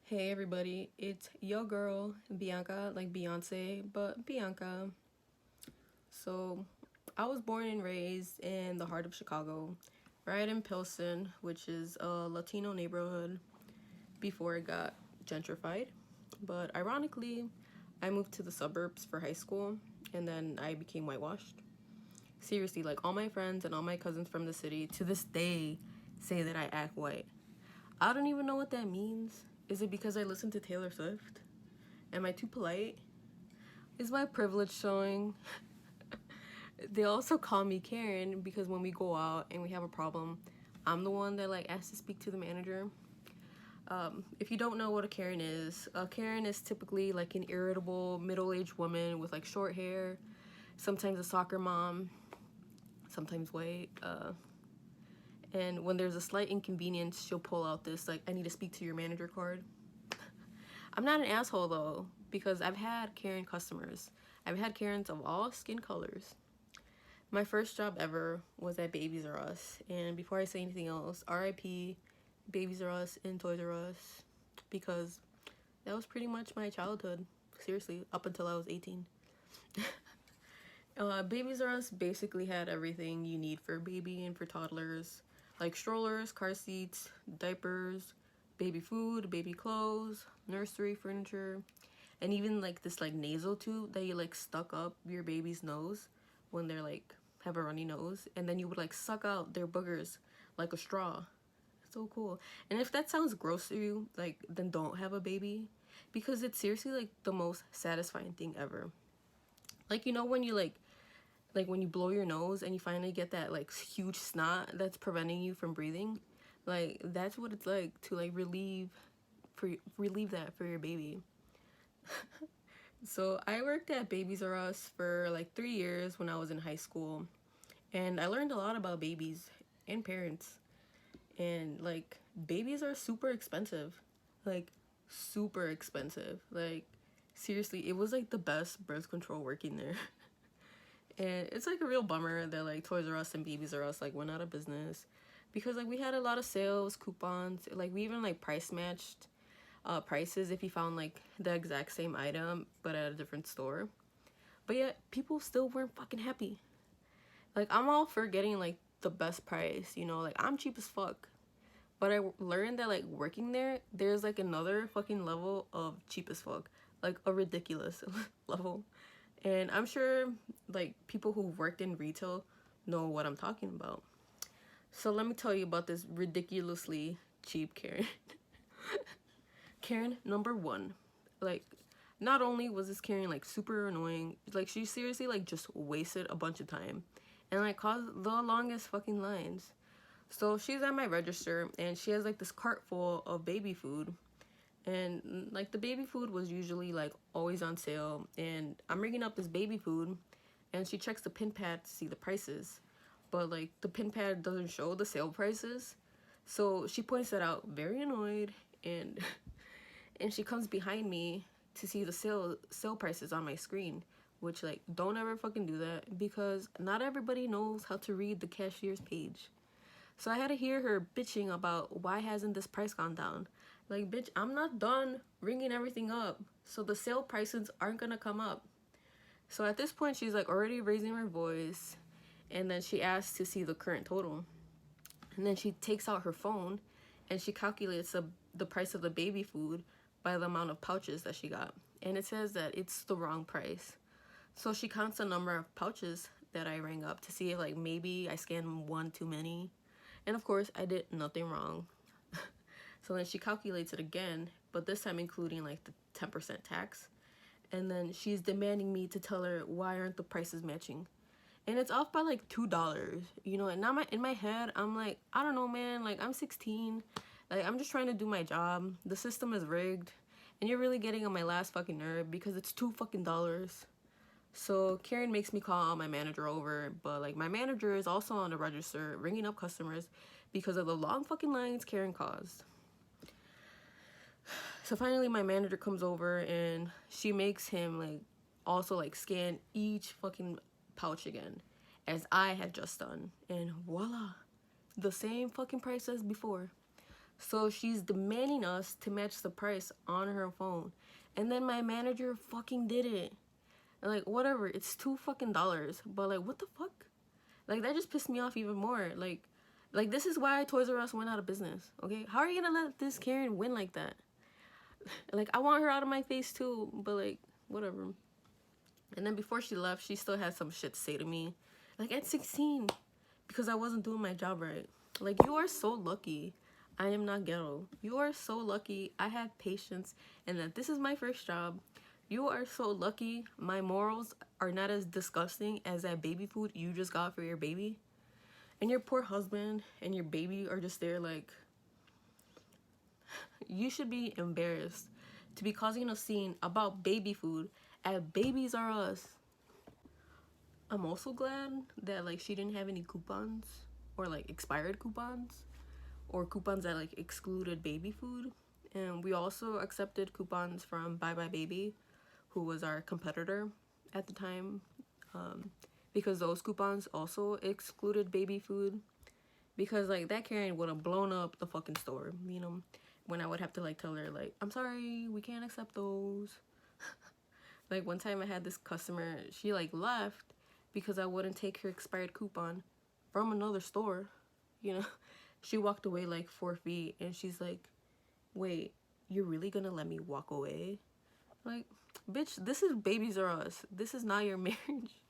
Hey everybody, it's your girl Bianca, like Beyonce, but Bianca. So, I was born and raised in the heart of Chicago, right in Pilsen, which is a Latino neighborhood before it got gentrified. But ironically, I moved to the suburbs for high school and then I became whitewashed. Seriously, like all my friends and all my cousins from the city to this day say that I act white. I don't even know what that means. Is it because I listen to Taylor Swift? Am I too polite? Is my privilege showing? They also call me Karen because when we go out and we have a problem, I'm the one that like asks to speak to the manager. If you don't know what a Karen is typically like an irritable middle-aged woman with like short hair, sometimes a soccer mom, sometimes white. And when there's a slight inconvenience, she'll pull out this like I need to speak to your manager card. I'm not an asshole though, because I've had Karen customers. I've had Karens of all skin colors. My first job ever was at Babies R Us, and before I say anything else, RIP Babies R Us and Toys R Us, because that was pretty much my childhood. Seriously, up until I was 18. Babies R Us basically had everything you need for a baby and for toddlers, like strollers, car seats, diapers, baby food, baby clothes, nursery furniture, and even like this like nasal tube that you like stuck up your baby's nose when they're like have a runny nose, and then you would like suck out their boogers like a straw. So cool. And if that sounds gross to you, like then don't have a baby, because it's seriously like the most satisfying thing ever. Like when you like when you blow your nose and you finally get that like huge snot that's preventing you from breathing, like that's what it's like to like relieve that for your baby. So I worked at Babies R Us for like 3 years when I was in high school, and I learned a lot about babies and parents. And like babies are super expensive, like super expensive. Like seriously, it was like the best birth control working there. And it's like a real bummer that like Toys R Us and Babies R Us like went out of business, because like we had a lot of sales, coupons, like we even like price matched prices if you found like the exact same item but at a different store. But yet people still weren't fucking happy. Like I'm all for getting like the best price, like I'm cheap as fuck. But I learned that like working there, there's like another fucking level of cheap as fuck, like a ridiculous level. And I'm sure like people who worked in retail know what I'm talking about. So let me tell you about this ridiculously cheap Karen. Karen number one. Like, not only was this Karen like super annoying, like she seriously like just wasted a bunch of time and like caused the longest fucking lines. So she's at my register and she has like this cart full of baby food, and like the baby food was usually like always on sale, and I'm ringing up this baby food and she checks the pin pad to see the prices, but like the pin pad doesn't show the sale prices. So she points that out, very annoyed, and and she comes behind me to see the sale prices on my screen, which like don't ever fucking do that, because not everybody knows how to read the cashier's page. So I had to hear her bitching about why hasn't this price gone down. Like, bitch, I'm not done ringing everything up, so the sale prices aren't gonna come up. So at this point, she's like already raising her voice, and then she asks to see the current total. And then she takes out her phone and she calculates the price of the baby food by the amount of pouches that she got. And it says that it's the wrong price. So she counts the number of pouches that I rang up to see if like maybe I scanned one too many. And of course, I did nothing wrong. So then she calculates it again, but this time including like the 10% tax. And then she's demanding me to tell her why aren't the prices matching. And it's off by like $2, and now in my head, I'm like, I don't know, man, like I'm 16. Like I'm just trying to do my job. The system is rigged. And you're really getting on my last fucking nerve because it's $2 fucking. So Karen makes me call my manager over, but like my manager is also on the register ringing up customers because of the long fucking lines Karen caused. So finally my manager comes over and she makes him like also like scan each fucking pouch again, as I had just done, and voila, the same fucking price as before. So she's demanding us to match the price on her phone. And then my manager fucking did it. And like, whatever, it's $2 fucking dollars. But like, what the fuck? Like, that just pissed me off even more. Like this is why Toys R Us went out of business, okay? How are you gonna let this Karen win like that? Like, I want her out of my face too, but like, whatever. And then before she left, she still had some shit to say to me. Like, at 16, because I wasn't doing my job right. Like, you are so lucky I am not ghetto. You are so lucky I have patience and that this is my first job. You are so lucky my morals are not as disgusting as that baby food you just got for your baby. And your poor husband and your baby are just there like, you should be embarrassed to be causing a scene about baby food at Babies R Us. I'm also glad that like she didn't have any coupons or like expired coupons or coupons that like excluded baby food. And we also accepted coupons from Bye Bye Baby, who was our competitor at the time, because those coupons also excluded baby food. Because like that Karen would have blown up the fucking store, you know, when I would have to like tell her like, I'm sorry, we can't accept those. Like one time I had this customer, she like left because I wouldn't take her expired coupon from another store, you know. She walked away like 4 feet and she's like, wait, you're really gonna let me walk away? Like, bitch, this is Babies R Us. This is not your marriage.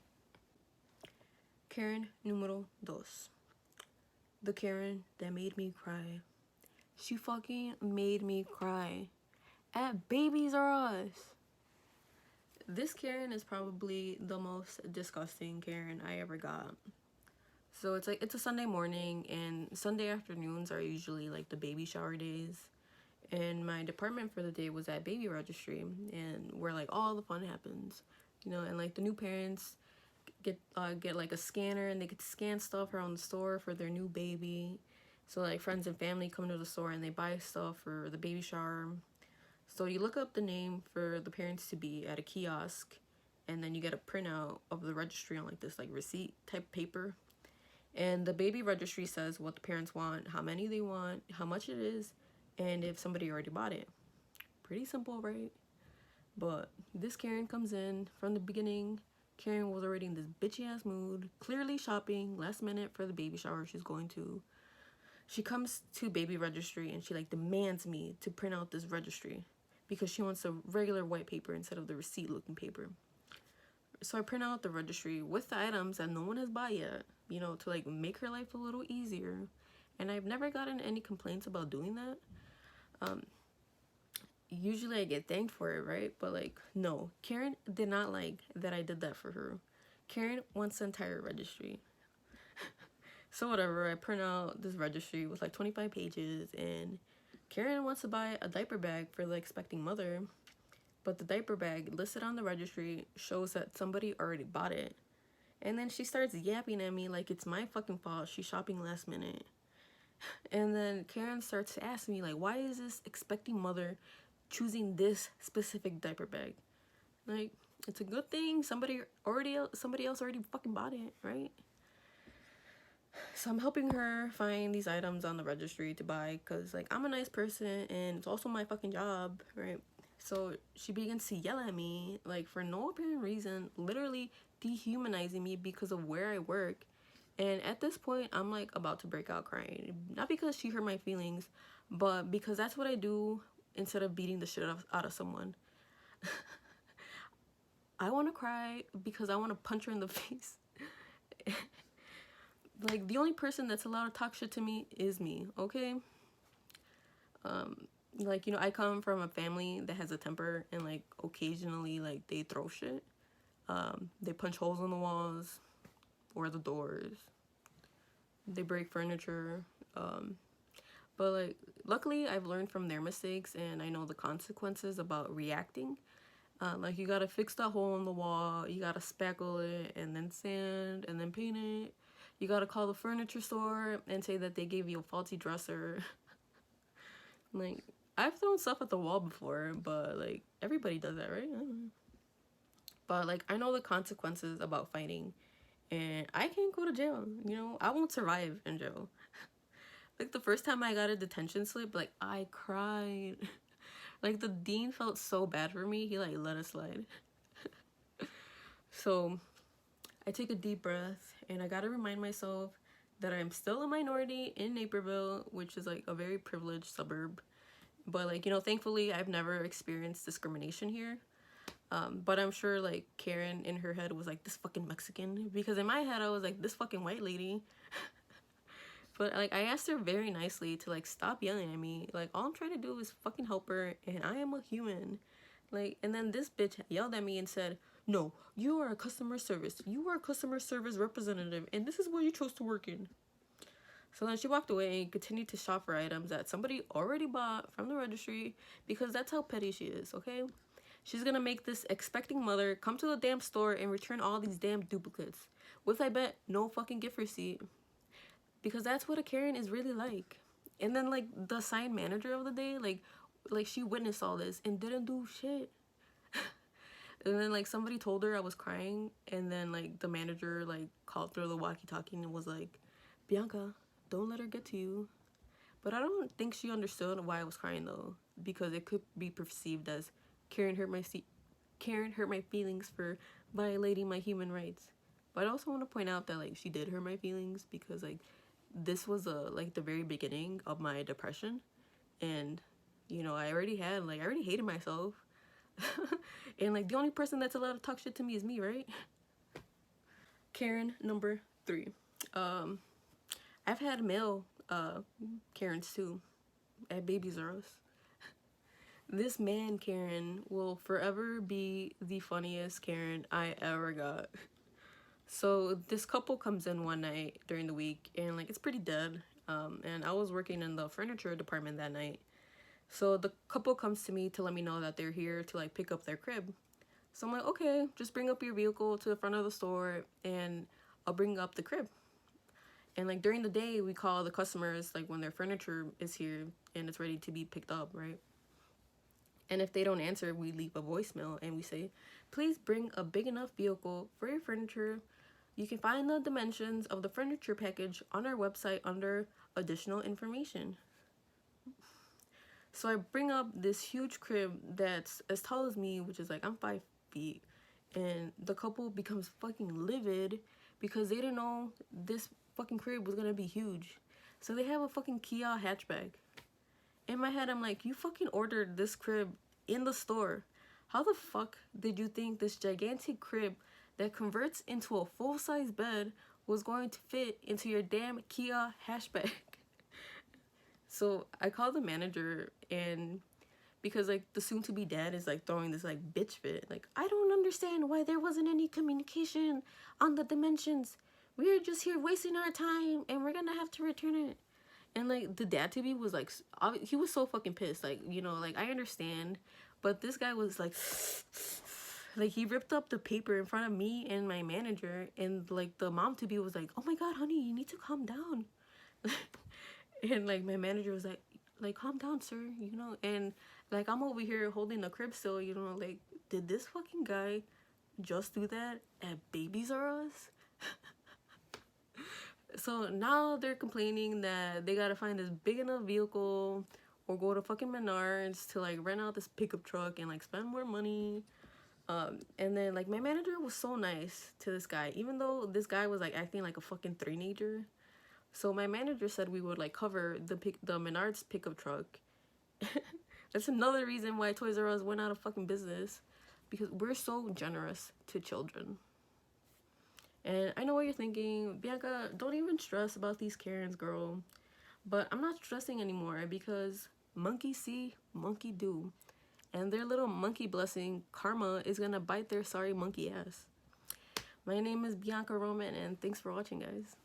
Karen numero dos. The Karen that made me cry. She fucking made me cry at Babies R Us. This Karen is probably the most disgusting Karen I ever got. So it's like, it's a Sunday morning and Sunday afternoons are usually like the baby shower days. And my department for the day was at baby registry, and where like all the fun happens, you know. And like the new parents get like a scanner and they get to scan stuff around the store for their new baby. So like friends and family come to the store and they buy stuff for the baby shower. So you look up the name for the parents to be at a kiosk, and then you get a printout of the registry on like this like receipt type paper. And the baby registry says what the parents want, how many they want, how much it is, and if somebody already bought it. Pretty simple, right? But this Karen comes in from the beginning. Karen was already in this bitchy ass mood, clearly shopping last minute for the baby shower she's going to. She comes to baby registry and she like demands me to print out this registry because she wants a regular white paper instead of the receipt looking paper. So I print out the registry with the items that no one has bought yet, you know, to like make her life a little easier. And I've never gotten any complaints about doing that. Usually I get thanked for it, right? But like, no, Karen did not like that I did that for her. Karen wants the entire registry. So whatever, I print out this registry with like 25 pages, and Karen wants to buy a diaper bag for the expecting mother, but the diaper bag listed on the registry shows that somebody already bought it. And then she starts yapping at me like it's my fucking fault she's shopping last minute. And then Karen starts to ask me like, why is this expecting mother choosing this specific diaper bag? Like, it's a good thing somebody else already fucking bought it, right? So I'm helping her find these items on the registry to buy because like I'm a nice person and it's also my fucking job, right? So she begins to yell at me like for no apparent reason, literally dehumanizing me because of where I work. And at this point I'm like about to break out crying, not because she hurt my feelings, but because that's what I do instead of beating the shit out of someone. I want to cry because I want to punch her in the face. Like, the only person that's allowed to talk shit to me is me, okay? Like, you know, I come from a family that has a temper, and like occasionally like they throw shit. They punch holes in the walls or the doors. They break furniture. But like, luckily I've learned from their mistakes and I know the consequences about reacting. Like, you gotta fix that hole in the wall, you gotta spackle it and then sand and then paint it. You gotta call the furniture store and say that they gave you a faulty dresser. Like, I've thrown stuff at the wall before, but like everybody does that, right? I don't know. But like, I know the consequences about fighting, and I can't go to jail. You know, I won't survive in jail. Like the first time I got a detention slip, like I cried. Like the dean felt so bad for me, he like let us slide. So I take a deep breath and I gotta remind myself that I'm still a minority in Naperville, which is like a very privileged suburb. But like, you know, thankfully I've never experienced discrimination here. But I'm sure like Karen in her head was like, this fucking Mexican, because in my head I was like, this fucking white lady. But like I asked her very nicely to like stop yelling at me. Like all I'm trying to do is fucking help her and I am a human. Like, and then this bitch yelled at me and said, no, you are a customer service. You are a customer service representative and this is what you chose to work in. So then she walked away and continued to shop for items that somebody already bought from the registry, because that's how petty she is, okay? She's gonna make this expecting mother come to the damn store and return all these damn duplicates. With, I bet, no fucking gift receipt. Because that's what a Karen is really like. And then like the sign manager of the day, like she witnessed all this and didn't do shit. And then like somebody told her I was crying, and then like the manager like called through the walkie-talkie and was like, Bianca, don't let her get to you. But I don't think she understood why I was crying though, because it could be perceived as Karen hurt my feelings for violating my human rights. But I also want to point out that like she did hurt my feelings, because like this was like the very beginning of my depression, and you know I already hated myself. And like the only person that's allowed to talk shit to me is me, right? Karen number 3. I've had male Karens too at Babies R Us. This man Karen will forever be the funniest Karen I ever got. So this couple comes in one night during the week and like it's pretty dead. And I was working in the furniture department that night. So the couple comes to me to let me know that they're here to like pick up their crib. So I'm like, okay, just bring up your vehicle to the front of the store and I'll bring up the crib. And like during the day, we call the customers like when their furniture is here and it's ready to be picked up, right? And if they don't answer, we leave a voicemail and we say, please bring a big enough vehicle for your furniture. You can find the dimensions of the furniture package on our website under additional information. So I bring up this huge crib that's as tall as me, which is like I'm 5 feet. And the couple becomes fucking livid because they didn't know this fucking crib was gonna be huge. So they have a fucking Kia hatchback. In my head, I'm like, you fucking ordered this crib in the store. How the fuck did you think this gigantic crib that converts into a full-size bed was going to fit into your damn Kia hatchback? So I called the manager, and because like the soon-to-be dad is like throwing this like bitch fit, like, I don't understand why there wasn't any communication on the dimensions. We're just here wasting our time and we're gonna have to return it. And like the dad to me was like, he was so fucking pissed. Like, you know, like I understand, but this guy was like he ripped up the paper in front of me and my manager, and like the mom to be was like, oh my god, honey, you need to calm down. And like my manager was like calm down, sir, you know. And like I'm over here holding the crib still, you know, like, did this fucking guy just do that at Babies R Us? So now they're complaining that they gotta find this big enough vehicle or go to fucking Menards to like rent out this pickup truck and like spend more money. And then like my manager was so nice to this guy, even though this guy was like acting like a fucking teenager. So my manager said we would like cover the Menards pickup truck. That's another reason why Toys R Us went out of fucking business, because we're so generous to children. And I know what you're thinking, Bianca, don't even stress about these Karens, girl. But I'm not stressing anymore, because monkey see, monkey do. And their little monkey blessing, karma, is gonna bite their sorry monkey ass. My name is Bianca Roman, and thanks for watching, guys.